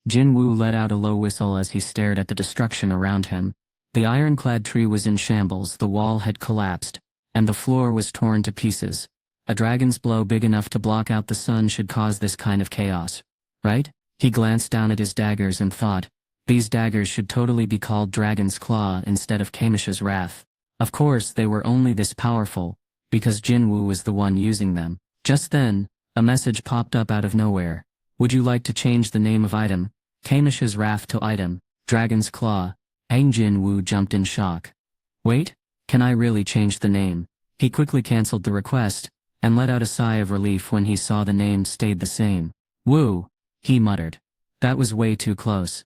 Jin-Woo let out a low whistle as he stared at the destruction around him. The ironclad tree was in shambles, the wall had collapsed, and the floor was torn to pieces. A dragon's blow big enough to block out the sun should cause this kind of chaos, right? He glanced down at his daggers and thought, these daggers should totally be called Dragon's Claw instead of Kamish's Wrath. Of course they were only this powerful, because Jin-Woo was the one using them. Just then, a message popped up out of nowhere. Would you like to change the name of item? Kamish's Wrath to item, Dragon's Claw. Jin-Woo jumped in shock. Wait, can I really change the name? He quickly cancelled the request, and let out a sigh of relief when he saw the name stayed the same. Woo, he muttered. That was way too close.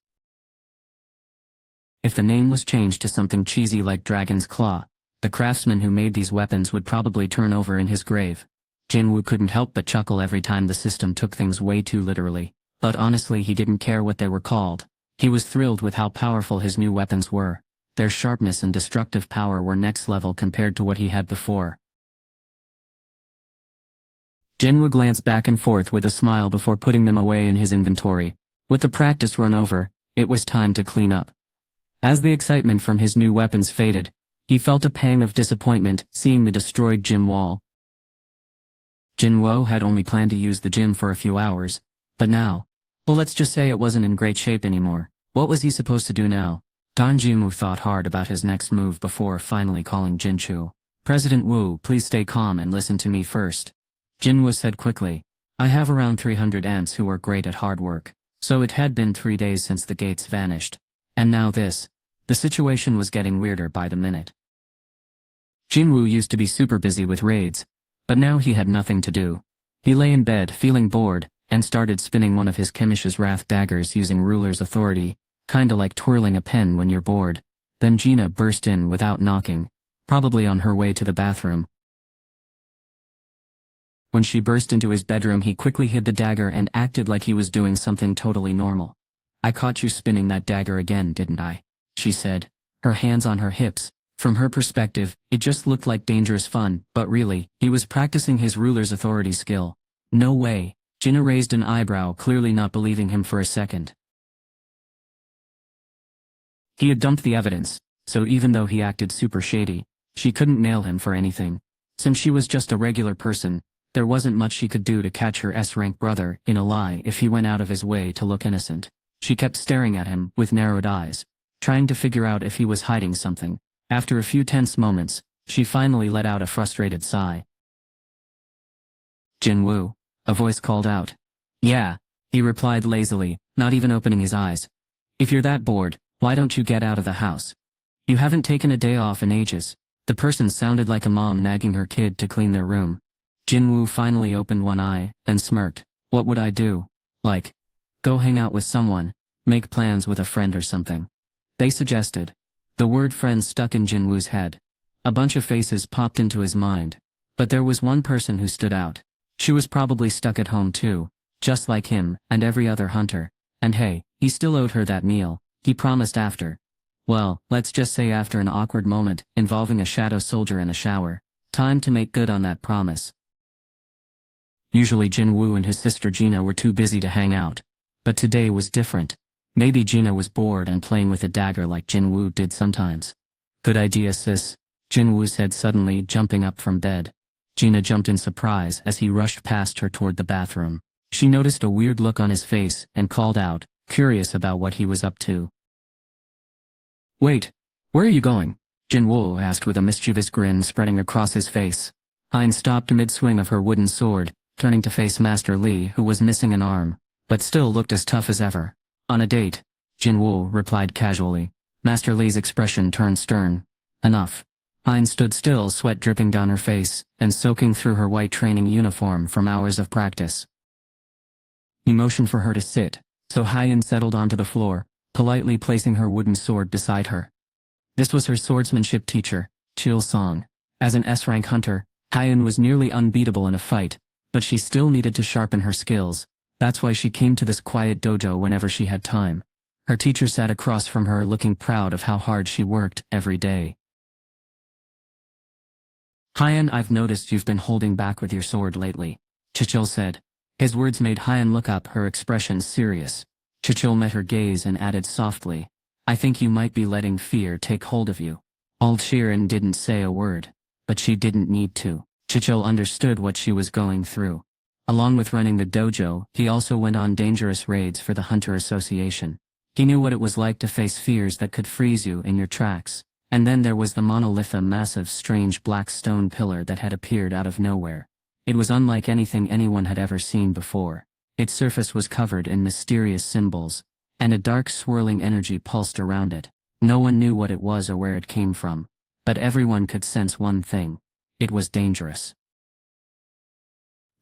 If the name was changed to something cheesy like Dragon's Claw, the craftsman who made these weapons would probably turn over in his grave. Jin-Woo couldn't help but chuckle every time the system took things way too literally, but honestly he didn't care what they were called. He was thrilled with how powerful his new weapons were. Their sharpness and destructive power were next level compared to what he had before. Jin-Woo glanced back and forth with a smile before putting them away in his inventory. With the practice run over, it was time to clean up. As the excitement from his new weapons faded, he felt a pang of disappointment seeing the destroyed gym wall. Jin-Woo had only planned to use the gym for a few hours, but now, well, let's just say it wasn't in great shape anymore. What was he supposed to do now? Jin-Woo thought hard about his next move before finally calling Jin-Chu. President Woo, please stay calm and listen to me first. Jin-Woo said quickly. I have around 300 ants who are great at hard work, so it had been 3 days since the gates vanished. And now this. The situation was getting weirder by the minute. Jin-Woo used to be super busy with raids, but now he had nothing to do. He lay in bed feeling bored, and started spinning one of his Kamish's Wrath daggers using ruler's authority, kinda like twirling a pen when you're bored. Then Gina burst in without knocking, probably on her way to the bathroom. When she burst into his bedroom he quickly hid the dagger and acted like he was doing something totally normal. I caught you spinning that dagger again, didn't I? She said, her hands on her hips. From her perspective, it just looked like dangerous fun, but really, he was practicing his ruler's authority skill. No way. Gina raised an eyebrow, clearly not believing him for a second. He had dumped the evidence, so even though he acted super shady, she couldn't nail him for anything. Since she was just a regular person, there wasn't much she could do to catch her S-rank brother in a lie if he went out of his way to look innocent. She kept staring at him with narrowed eyes, trying to figure out if he was hiding something. After a few tense moments, she finally let out a frustrated sigh. Jin-Woo, a voice called out. Yeah, he replied lazily, not even opening his eyes. If you're that bored, why don't you get out of the house? You haven't taken a day off in ages. The person sounded like a mom nagging her kid to clean their room. Jin-Woo finally opened one eye, and smirked. What would I do? Like, go hang out with someone, make plans with a friend or something. They suggested. The word friend stuck in Jin-Woo's head. A bunch of faces popped into his mind. But there was one person who stood out. She was probably stuck at home too, just like him and every other hunter. And hey, he still owed her that meal. He promised after. Well, let's just say after an awkward moment involving a shadow soldier in a shower. Time to make good on that promise. Usually Jin-Woo and his sister Gina were too busy to hang out. But today was different. Maybe Gina was bored and playing with a dagger like Jin-Woo did sometimes. Good idea, sis, Jin-Woo said suddenly, jumping up from bed. Gina jumped in surprise as he rushed past her toward the bathroom. She noticed a weird look on his face and called out, curious about what he was up to. Wait, where are you going? Jin-Woo asked with a mischievous grin spreading across his face. Hein stopped mid-swing of her wooden sword, turning to face Master Lee, who was missing an arm, but still looked as tough as ever. On a date, Jin-Woo replied casually. Master Lee's expression turned stern. Enough. Hein stood still, sweat dripping down her face, and soaking through her white training uniform from hours of practice. He motioned for her to sit, so Hein settled onto the floor, politely placing her wooden sword beside her. This was her swordsmanship teacher, Chil Song. As an S-rank hunter, Hein was nearly unbeatable in a fight, but she still needed to sharpen her skills. That's why she came to this quiet dojo whenever she had time. Her teacher sat across from her looking proud of how hard she worked every day. Hein, I've noticed you've been holding back with your sword lately, Chichil said. His words made Hein look up, her expression serious. Chichil met her gaze and added softly, I think you might be letting fear take hold of you. Old Shirin didn't say a word, but she didn't need to. Chichil understood what she was going through. Along with running the dojo, he also went on dangerous raids for the Hunter Association. He knew what it was like to face fears that could freeze you in your tracks. And then there was the monolith, a massive strange black stone pillar that had appeared out of nowhere. It was unlike anything anyone had ever seen before. Its surface was covered in mysterious symbols, and a dark swirling energy pulsed around it. No one knew what it was or where it came from, but everyone could sense one thing. It was dangerous.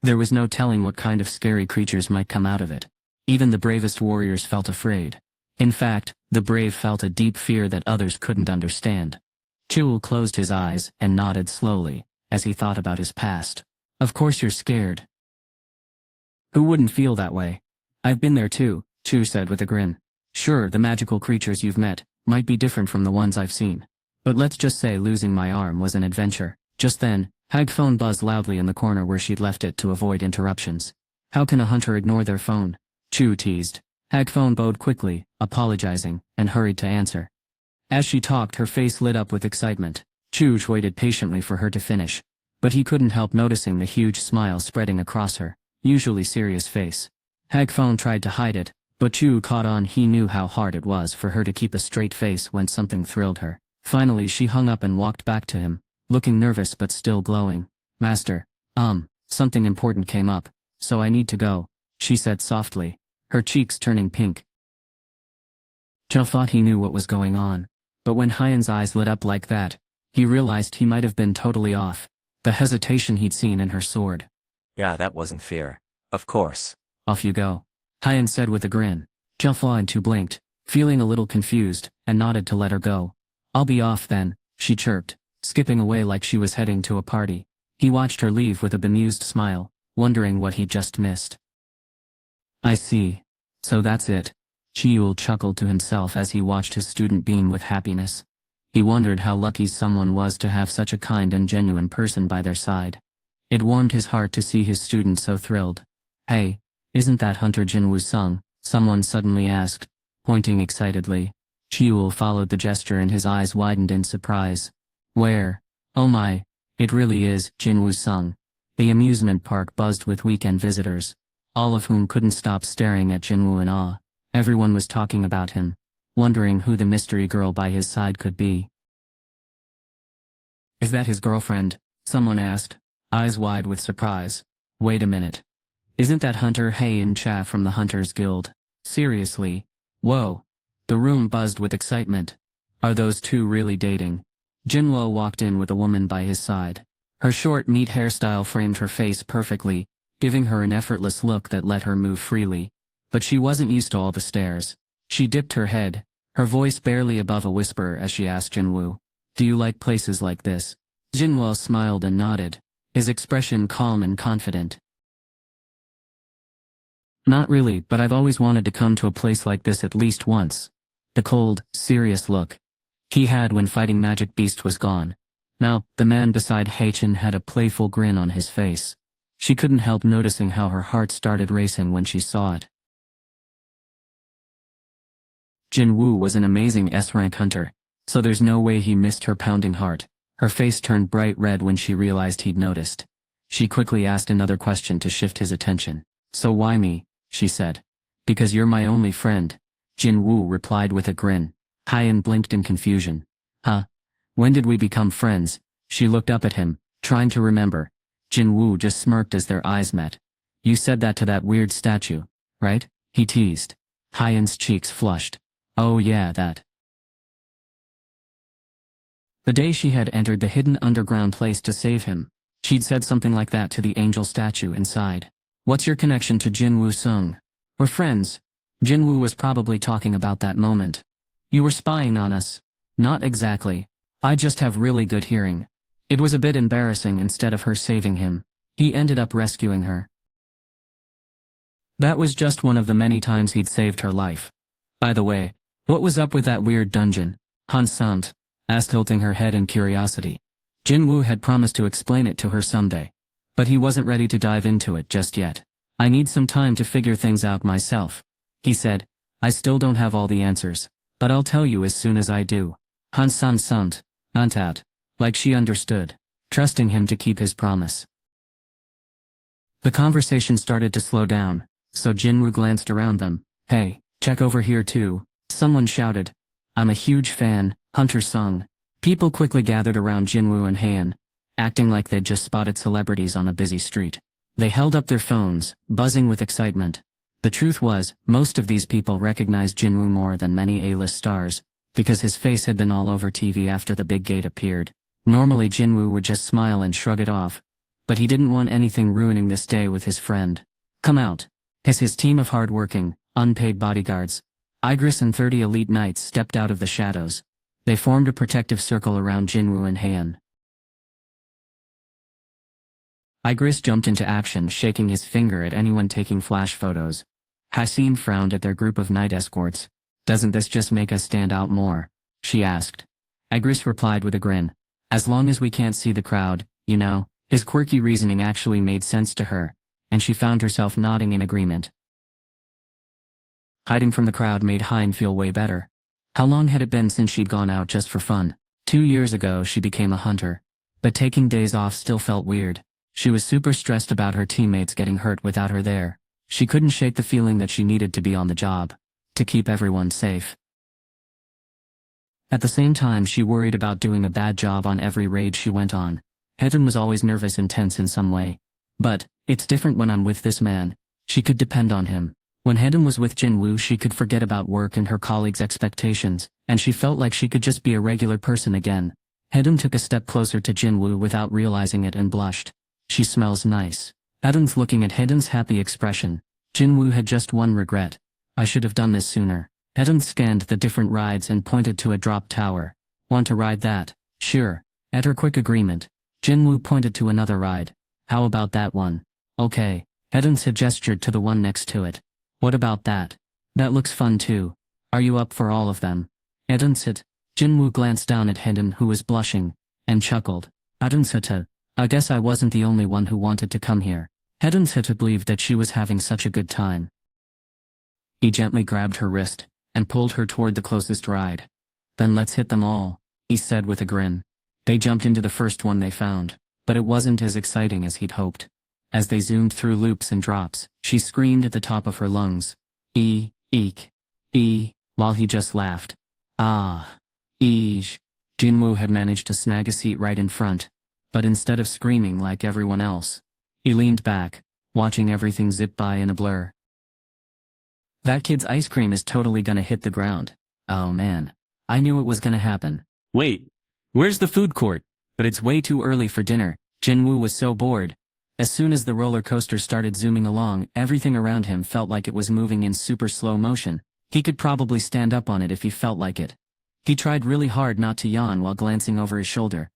There was no telling what kind of scary creatures might come out of it. Even the bravest warriors felt afraid. In fact, the brave felt a deep fear that others couldn't understand. Chul closed his eyes and nodded slowly, as he thought about his past. Of course you're scared. Who wouldn't feel that way? I've been there too, Chu said with a grin. Sure, the magical creatures you've met might be different from the ones I've seen. But let's just say losing my arm was an adventure. Just then, Hag's phone buzzed loudly in the corner where she'd left it to avoid interruptions. How can a hunter ignore their phone? Chu teased. Hag phone bowed quickly, apologizing, and hurried to answer. As she talked, her face lit up with excitement. Chu waited patiently for her to finish, but he couldn't help noticing the huge smile spreading across her usually serious face. Hag phone tried to hide it, but Chu caught on. He knew how hard it was for her to keep a straight face when something thrilled her. Finally she hung up and walked back to him, looking nervous but still glowing. Master, something important came up, so I need to go, she said softly, her cheeks turning pink. Chul thought he knew what was going on, but when Hyen's eyes lit up like that, he realized he might have been totally off. The hesitation he'd seen in her sword. Yeah, that wasn't fear. Of course. Off you go, Hyen said with a grin. Chul and Chu blinked, feeling a little confused, and nodded to let her go. I'll be off then, she chirped, skipping away like she was heading to a party. He watched her leave with a bemused smile, wondering what he'd just missed. I see. So that's it. Chiyul chuckled to himself as he watched his student beam with happiness. He wondered how lucky someone was to have such a kind and genuine person by their side. It warmed his heart to see his student so thrilled. Hey, isn't that Hunter Jin-Woo's son? Someone suddenly asked, pointing excitedly. Chiyul followed the gesture and his eyes widened in surprise. Where? Oh my, it really is Jin-Woo's son. The amusement park buzzed with weekend visitors, all of whom couldn't stop staring at Jin-Woo in awe. Everyone was talking about him, wondering who the mystery girl by his side could be. Is that his girlfriend? Someone asked, eyes wide with surprise. Wait a minute. Isn't that Hunter Hae-in Cha from the Hunters Guild? Seriously? Whoa. The room buzzed with excitement. Are those two really dating? Jin-Woo walked in with a woman by his side. Her short, neat hairstyle framed her face perfectly, giving her an effortless look that let her move freely. But she wasn't used to all the stares. She dipped her head, her voice barely above a whisper as she asked Jin-Woo, do you like places like this? Jin-Woo smiled and nodded, his expression calm and confident. Not really, but I've always wanted to come to a place like this at least once. The cold, serious look he had when fighting Magic Beast was gone. Now, the man beside Haechin had a playful grin on his face. She couldn't help noticing how her heart started racing when she saw it. Jin-Woo was an amazing S-rank hunter, so there's no way he missed her pounding heart. Her face turned bright red when she realized he'd noticed. She quickly asked another question to shift his attention. So why me? She said. Because you're my only friend, Jin-Woo replied with a grin. Hyen blinked in confusion. Huh? When did we become friends? She looked up at him, trying to remember. Jin-Woo just smirked as their eyes met. You said that to that weird statue, right? He teased. Hyen's cheeks flushed. Oh yeah, that. The day she had entered the hidden underground place to save him, she'd said something like that to the angel statue inside. What's your connection to Jin-Woo Sung? We're friends. Jin-Woo was probably talking about that moment. You were spying on us. Not exactly. I just have really good hearing. It was a bit embarrassing. Instead of her saving him, he ended up rescuing her. That was just one of the many times he'd saved her life. By the way, what was up with that weird dungeon? Han-sant asked, tilting her head in curiosity. Jin-Woo had promised to explain it to her someday, but he wasn't ready to dive into it just yet. I need some time to figure things out myself, he said, I still don't have all the answers, but I'll tell you as soon as I do. Han san sunt, out. Like she understood, trusting him to keep his promise. The conversation started to slow down, so Jin-Woo glanced around them. Hey, check over here too, someone shouted. I'm a huge fan, Hunter sung. People quickly gathered around Jin-Woo and Han, acting like they'd just spotted celebrities on a busy street. They held up their phones, buzzing with excitement. The truth was, most of these people recognized Jin-Woo more than many A-list stars, because his face had been all over TV after the big gate appeared. Normally Jin-Woo would just smile and shrug it off, but he didn't want anything ruining this day with his friend. Come out. As his team of hard-working, unpaid bodyguards, Igris and 30 elite knights stepped out of the shadows. They formed a protective circle around Jin-Woo and Han. Igris jumped into action, shaking his finger at anyone taking flash photos. Haseen frowned at their group of night escorts. Doesn't this just make us stand out more? She asked. Igris replied with a grin. As long as we can't see the crowd, you know. His quirky reasoning actually made sense to her, and she found herself nodding in agreement. Hiding from the crowd made Hein feel way better. How long had it been since she'd gone out just for fun? 2 years ago she became a hunter. But taking days off still felt weird. She was super stressed about her teammates getting hurt without her there. She couldn't shake the feeling that she needed to be on the job, to keep everyone safe. At the same time she worried about doing a bad job on every raid she went on. Hedon was always nervous and tense in some way. But, it's different when I'm with this man. She could depend on him. When Hedon was with Jin-Woo she could forget about work and her colleagues' expectations, and she felt like she could just be a regular person again. Hedon took a step closer to Jin-Woo without realizing it and blushed. She smells nice. Hedon's looking at Hedon's happy expression. Jin-Woo had just one regret. I should have done this sooner. Hedon scanned the different rides and pointed to a drop tower. Want to ride that? Sure. At her quick agreement, Jin-Woo pointed to another ride. How about that one? Okay. Hedon had gestured to the one next to it. What about that? That looks fun too. Are you up for all of them? Hedon said. Jin-Woo glanced down at Hedon who was blushing, and chuckled. Hedon said, I guess I wasn't the only one who wanted to come here. Hedon said believed that she was having such a good time. He gently grabbed her wrist, and pulled her toward the closest ride. Then let's hit them all, he said with a grin. They jumped into the first one they found, but it wasn't as exciting as he'd hoped. As they zoomed through loops and drops, she screamed at the top of her lungs. Eek, while he just laughed. Ah, eesh. Jin-Woo had managed to snag a seat right in front, but instead of screaming like everyone else, he leaned back, watching everything zip by in a blur. That kid's ice cream is totally gonna hit the ground. Oh man. I knew it was gonna happen. Wait. Where's the food court? But it's way too early for dinner. Jin-Woo was so bored. As soon as the roller coaster started zooming along, everything around him felt like it was moving in super slow motion. He could probably stand up on it if he felt like it. He tried really hard not to yawn while glancing over his shoulder.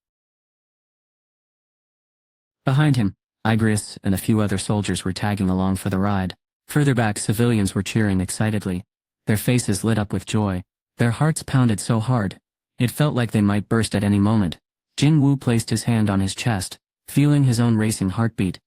Behind him, Igris and a few other soldiers were tagging along for the ride. Further back, civilians were cheering excitedly. Their faces lit up with joy. Their hearts pounded so hard, it felt like they might burst at any moment. Jin-Woo placed his hand on his chest, feeling his own racing heartbeat.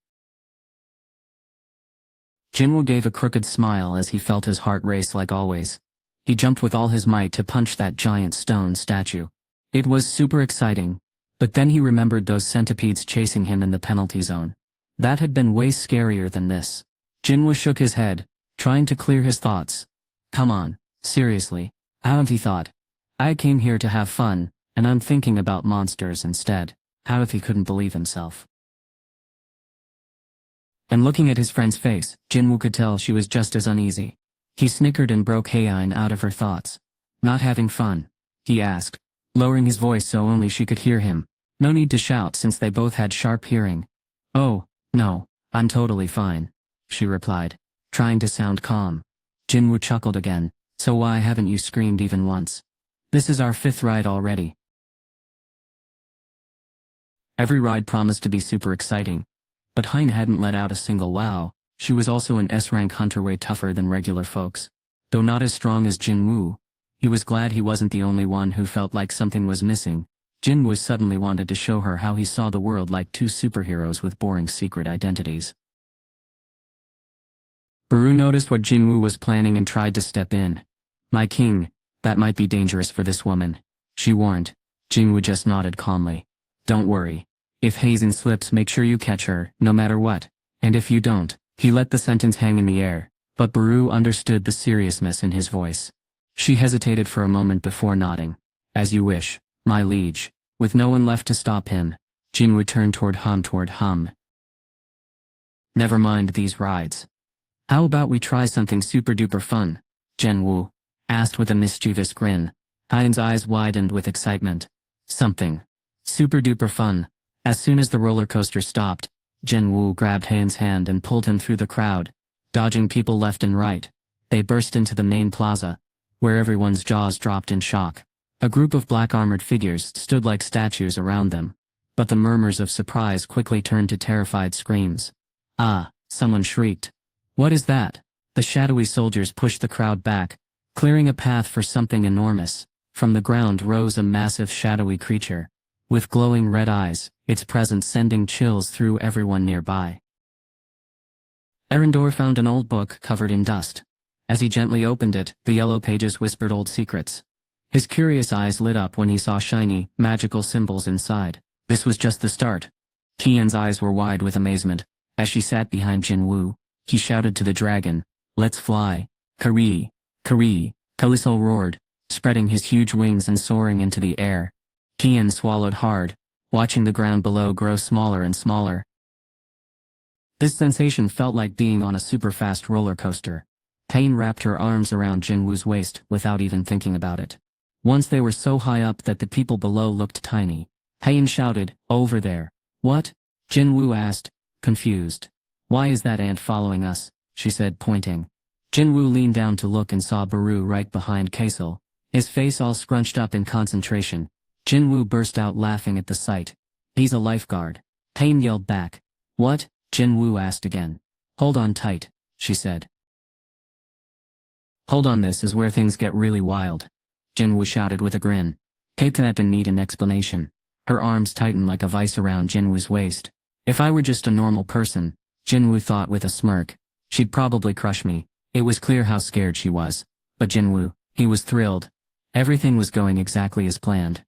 Jin-Woo gave a crooked smile as he felt his heart race like always. He jumped with all his might to punch that giant stone statue. It was super exciting, but then he remembered those centipedes chasing him in the penalty zone. That had been way scarier than this. Jin-Woo shook his head, trying to clear his thoughts. Come on, seriously, haven't he thought? I came here to have fun, and I'm thinking about monsters instead. How if he couldn't believe himself? And looking at his friend's face, Jin-Woo could tell she was just as uneasy. He snickered and broke Haein out of her thoughts. Not having fun? He asked, lowering his voice so only she could hear him. No need to shout since they both had sharp hearing. Oh, no, I'm totally fine, she replied, trying to sound calm. Jin-Woo chuckled again. So why haven't you screamed even once? This is our 5th ride already. Every ride promised to be super exciting. But Hein hadn't let out a single wow. She was also an S-rank hunter way tougher than regular folks. Though not as strong as Jin-Woo, he was glad he wasn't the only one who felt like something was missing. Jin-Woo suddenly wanted to show her how he saw the world like two superheroes with boring secret identities. Baru noticed what Jin-Woo was planning and tried to step in, My king, that might be dangerous for this woman, she warned. Jin-Woo just nodded calmly. Don't worry. If Hazen slips, make sure you catch her, no matter what. And if you don't, he let the sentence hang in the air, but Baru understood the seriousness in his voice. She hesitated for a moment before nodding. As you wish, my liege. With no one left to stop him, Jin-Woo turned toward Hum. Never mind these rides. How about we try something super-duper fun? Jin-Woo asked with a mischievous grin. Hyan's eyes widened with excitement. Something super-duper fun. As soon as the roller coaster stopped, Jin-Woo grabbed Hyan's hand and pulled him through the crowd, dodging people left and right. They burst into the main plaza, where everyone's jaws dropped in shock. A group of black-armored figures stood like statues around them, but the murmurs of surprise quickly turned to terrified screams. Ah, someone shrieked. What is that? The shadowy soldiers pushed the crowd back, clearing a path for something enormous. From the ground rose a massive shadowy creature, with glowing red eyes, its presence sending chills through everyone nearby. Arendor found an old book covered in dust. As he gently opened it, the yellow pages whispered old secrets. His curious eyes lit up when he saw shiny, magical symbols inside. This was just the start. Tian's eyes were wide with amazement. As she sat behind Jin-Woo, he shouted to the dragon, "Let's fly! Kari! Kari!" Kalisol roared, spreading his huge wings and soaring into the air. Tian swallowed hard, watching the ground below grow smaller and smaller. This sensation felt like being on a super-fast roller coaster. Tian wrapped her arms around Jin-Woo's waist without even thinking about it. Once they were so high up that the people below looked tiny. Tian shouted, "Over there." "What?" Jin-Woo asked, confused. "Why is that ant following us?" she said, pointing. Jin-Woo leaned down to look and saw Baru right behind Kaisel, his face all scrunched up in concentration. Jin-Woo burst out laughing at the sight. "He's a lifeguard." Tian yelled back. "What?" Jin-Woo asked again. "Hold on tight," she said. "Hold on, this is where things get really wild," Jin-Woo shouted with a grin. Kate didn't need an explanation. Her arms tightened like a vice around Jin-Woo's waist. If I were just a normal person, Jin-Woo thought with a smirk, she'd probably crush me. It was clear how scared she was. But Jin-Woo, he was thrilled. Everything was going exactly as planned.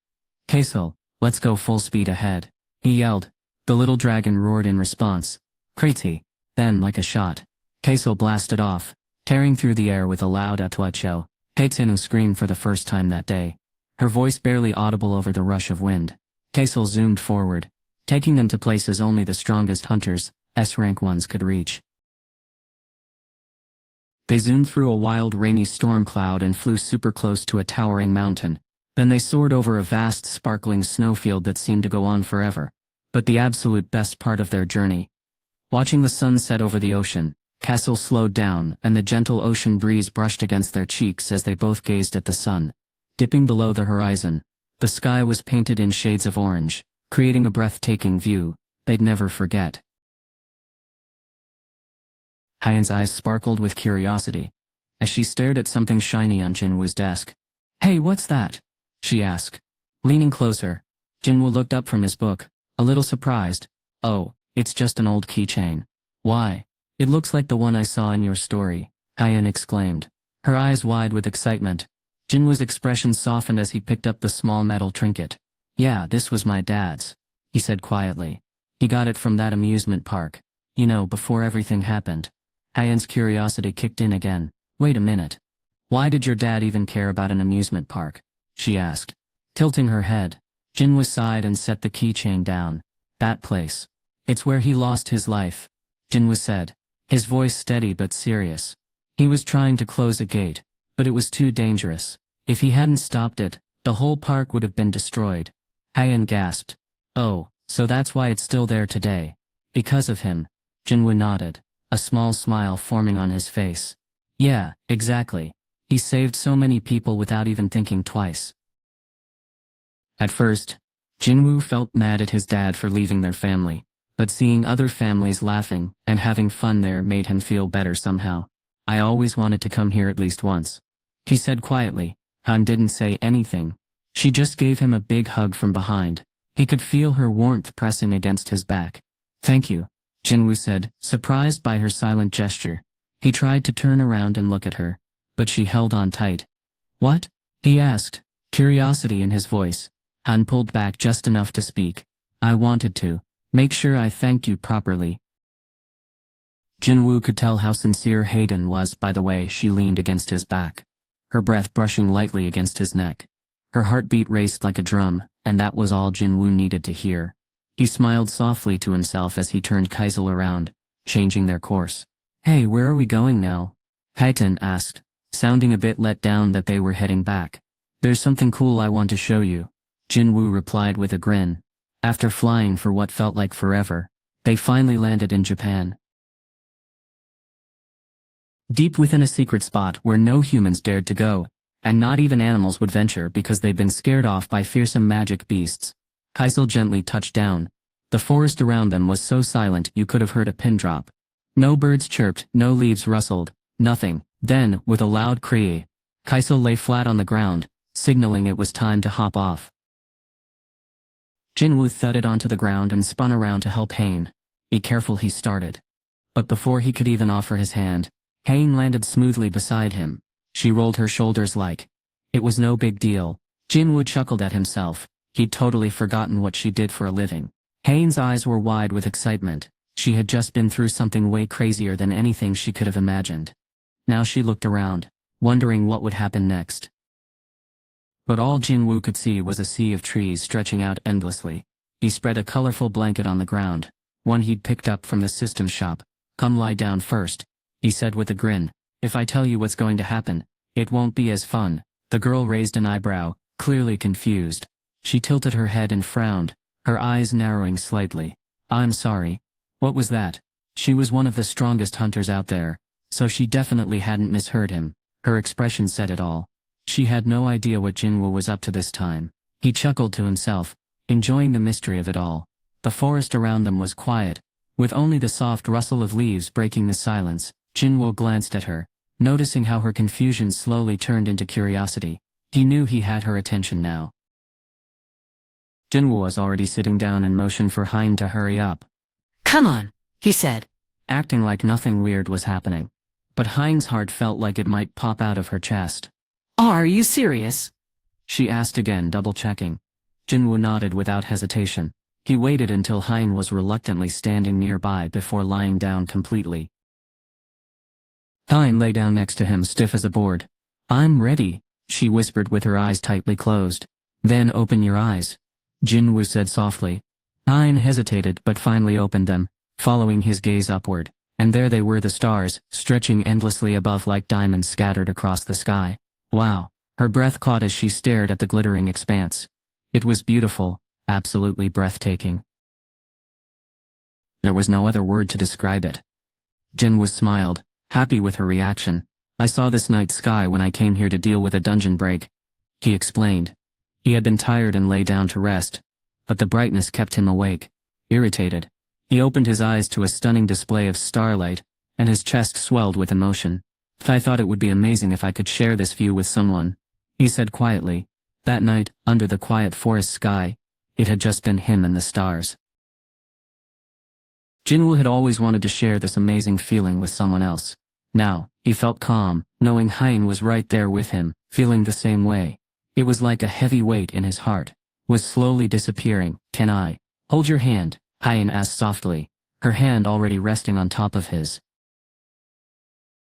"Kaisel, let's go full speed ahead," he yelled. The little dragon roared in response. Crazy. Then, like a shot, Kaisel blasted off, tearing through the air with a loud atuacho. Kaitsenu screamed for the first time that day, her voice barely audible over the rush of wind. Kaisel zoomed forward, taking them to places only the strongest hunters, S-rank ones, could reach. They zoomed through a wild rainy storm cloud and flew super close to a towering mountain. Then they soared over a vast sparkling snowfield that seemed to go on forever. But the absolute best part of their journey. Watching the sun set over the ocean, Kaisel slowed down and the gentle ocean breeze brushed against their cheeks as they both gazed at the sun. Dipping below the horizon, the sky was painted in shades of orange, creating a breathtaking view they'd never forget. Hyan's eyes sparkled with curiosity as she stared at something shiny on Jin-Woo's desk. "Hey, what's that?" she asked. Leaning closer, Jin-Woo looked up from his book, a little surprised. "Oh, it's just an old keychain." "Why? It looks like the one I saw in your story," Hyan exclaimed, her eyes wide with excitement. Jin-Woo's expression softened as he picked up the small metal trinket. "Yeah, this was my dad's," he said quietly. "He got it from that amusement park. You know, before everything happened." Hyan's curiosity kicked in again. "Wait a minute. Why did your dad even care about an amusement park?" she asked. Tilting her head, Jin-Woo sighed and set the keychain down. "That place. It's where he lost his life," Jin-Woo said, his voice steady but serious. "He was trying to close a gate, but it was too dangerous. If he hadn't stopped it, the whole park would have been destroyed." Hyan gasped. "Oh, so that's why it's still there today. Because of him." Jin-Woo nodded, a small smile forming on his face. "Yeah, exactly. He saved so many people without even thinking twice." At first, Jin-Woo felt mad at his dad for leaving their family, but seeing other families laughing and having fun there made him feel better somehow. "I always wanted to come here at least once," he said quietly. Han didn't say anything. She just gave him a big hug from behind. He could feel her warmth pressing against his back. "Thank you," Jin-Woo said, surprised by her silent gesture. He tried to turn around and look at her, but she held on tight. What? He asked, curiosity in his voice. Han pulled back just enough to speak. I wanted to make sure I thanked you properly. Jin-Woo could tell how sincere Hayden was by the way she leaned against his back, her breath brushing lightly against his neck. Her heartbeat raced like a drum, and that was all Jin-Woo needed to hear. He smiled softly to himself as he turned Kaisel around, changing their course. Hey, where are we going now? Hayden asked, sounding a bit let down that they were heading back. There's something cool I want to show you, Jin-Woo replied with a grin. After flying for what felt like forever, they finally landed in Japan. Deep within a secret spot where no humans dared to go, and not even animals would venture because they'd been scared off by fearsome magic beasts, Kaisel gently touched down. The forest around them was so silent you could have heard a pin drop. No birds chirped, no leaves rustled, nothing. Then, with a loud cry, Kaisel lay flat on the ground, signaling it was time to hop off. Jin-Woo thudded onto the ground and spun around to help Hain. Be careful, he started. But before he could even offer his hand, Hain landed smoothly beside him. She rolled her shoulders like it was no big deal. Jin-Woo chuckled at himself. He'd totally forgotten what she did for a living. Hain's eyes were wide with excitement. She had just been through something way crazier than anything she could have imagined. Now she looked around, wondering what would happen next. But all Jin-Woo could see was a sea of trees stretching out endlessly. He spread a colorful blanket on the ground, one he'd picked up from the system shop. Come lie down first, he said with a grin. If I tell you what's going to happen, it won't be as fun. The girl raised an eyebrow, clearly confused. She tilted her head and frowned, her eyes narrowing slightly. I'm sorry. What was that? She was one of the strongest hunters out there, so she definitely hadn't misheard him. Her expression said it all. She had no idea what Jin-Woo was up to this time. He chuckled to himself, enjoying the mystery of it all. The forest around them was quiet, with only the soft rustle of leaves breaking the silence. Jin-Woo glanced at her, noticing how her confusion slowly turned into curiosity. He knew he had her attention now. Jin-Woo was already sitting down and motioned for Hain to hurry up. Come on, he said, acting like nothing weird was happening. But Hain's heart felt like it might pop out of her chest. Are you serious? She asked again, double-checking. Jin-Woo nodded without hesitation. He waited until Hain was reluctantly standing nearby before lying down completely. Hain lay down next to him, stiff as a board. I'm ready, she whispered with her eyes tightly closed. Then open your eyes, Jin-Woo said softly. Hain hesitated but finally opened them, following his gaze upward, and there they were, the stars, stretching endlessly above like diamonds scattered across the sky. Wow, her breath caught as she stared at the glittering expanse. It was beautiful, absolutely breathtaking. There was no other word to describe it. Jin-Woo smiled, happy with her reaction. I saw this night sky when I came here to deal with a dungeon break, he explained. He had been tired and lay down to rest, but the brightness kept him awake. Irritated, he opened his eyes to a stunning display of starlight, and his chest swelled with emotion. I thought it would be amazing if I could share this view with someone, he said quietly. That night, under the quiet forest sky, it had just been him and the stars. Jin-Woo had always wanted to share this amazing feeling with someone else. Now, he felt calm, knowing Hain was right there with him, feeling the same way. It was like a heavy weight in his heart was slowly disappearing. Can I hold your hand? Hain asked softly, her hand already resting on top of his.